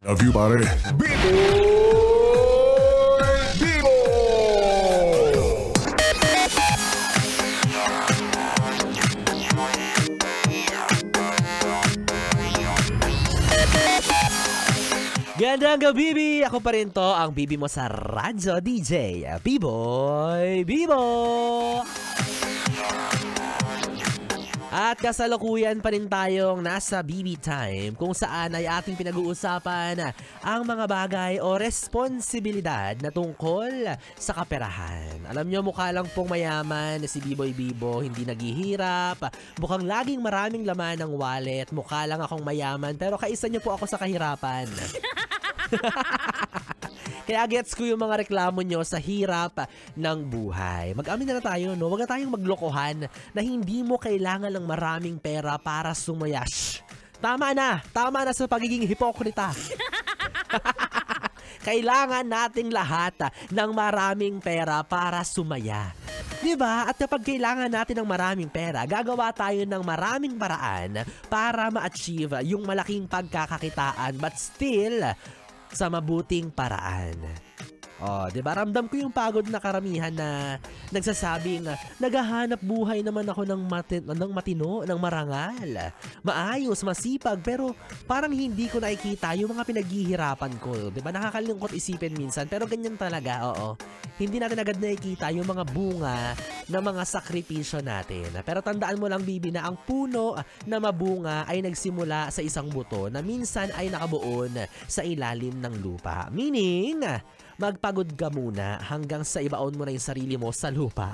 Love you, pare. Bibo! Bibo! Gandang gabi, Bibi! Ako pa rin to, ang Bibi mo sa radyo, DJ B-Boy Bibo! At kasalukuyan pa rin tayong nasa BB Time kung saan ay ating pinag-uusapan ang mga bagay o responsibilidad na tungkol sa kaperahan. Alam nyo, mukha lang pong mayaman na si B-Boy Bibo, hindi naghihirap. Mukhang laging maraming laman ng wallet. Mukha lang akong mayaman pero kaisa nyo po ako sa kahirapan. Kaya gets ko yung mga reklamo nyo sa hirap ng buhay. Mag-amin na tayo, no? Huwag na tayong maglokohan na hindi mo kailangan ng maraming pera para sumaya. Shh! Tama na sa pagiging hipokrita. Kailangan nating lahat ng maraming pera para sumaya. Diba? At kapag kailangan natin ng maraming pera, gagawa tayo ng maraming paraan para ma-achieve yung malaking pagkakakitaan but still sa mabuting paraan. Oh, 'di ba? Ramdam ko yung pagod na karamihan na nagsasabing naghahanap buhay naman ako ng matino, ng marangal. Maayos, masipag, pero parang hindi ko nakikita yung mga pinaghihirapan ko. 'Di ba? Nakakalungkot isipin minsan, pero ganyan talaga, oo. Hindi natin agad nakikita yung mga bunga ng mga sakripisyo natin. Pero tandaan mo lang, Bibi, na ang puno na mabunga ay nagsimula sa isang buto na minsan ay nakabuon sa ilalim ng lupa. Meaning, magpagod ka muna hanggang sa ibaon mo na yung sarili mo sa lupa.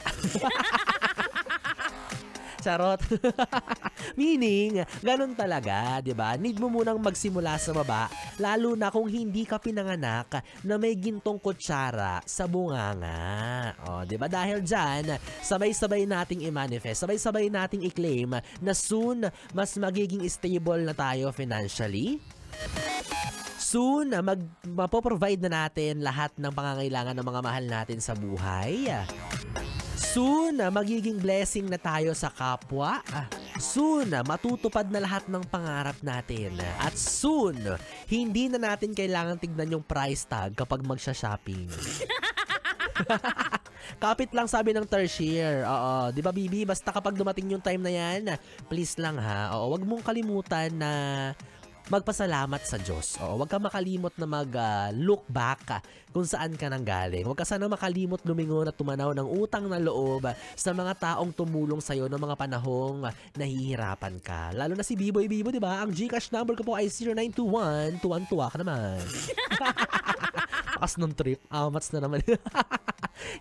Charot. Meaning, ganun talaga, 'di ba? Need mo munang magsimula sa baba, lalo na kung hindi ka pinanganak na may gintong kutsara sa bunganga. Oh, 'di ba? Dahil diyan, sabay-sabay nating i-manifest, sabay-sabay nating i-claim na soon mas magiging stable na tayo financially. Soon, mapoprovide na natin lahat ng pangangailangan ng mga mahal natin sa buhay. Soon, magiging blessing na tayo sa kapwa. Soon, matutupad na lahat ng pangarap natin. At soon, hindi na natin kailangan tignan yung price tag kapag magsha-shopping. Kapit lang, sabi ng tertiary. Oo, 'di ba, Bibi? Basta kapag dumating yung time na yan, please lang ha. Oo, wag mong kalimutan na magpasalamat sa Diyos. Oo, huwag ka makalimot na mag-look back kung saan ka nang galing. Huwag ka sana makalimot lumingon at tumanaw ng utang na loob sa mga taong tumulong sa'yo ng mga panahong nahihirapan ka. Lalo na si B-Boy Bibo, di ba? Ang GCash number ko po ay 0921. Tuwan-tuwa ka naman. Pakas ng trip. Mats na naman.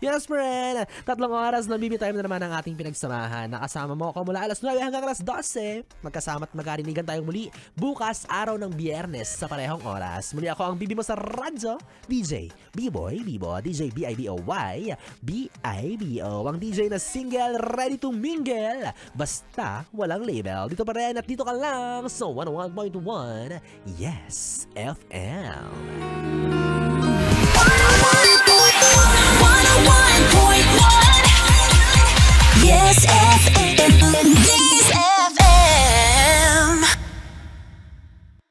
Yes, friend! 3 oras na BB Time na naman ang ating pinagsamahan. Nakasama mo ako mula alas 9 hanggang alas 12. Magkasama't magkarinigan tayong muli bukas, araw ng Biyernes sa parehong oras. Muli ako ang BB mo sa radyo, DJ B-Boy Bibo, DJ B-I-B-O-Y, B-I-B-O, ang DJ na single, ready to mingle. Basta walang label. Dito pa rin at dito ka lang sa 101.1 Yes FM.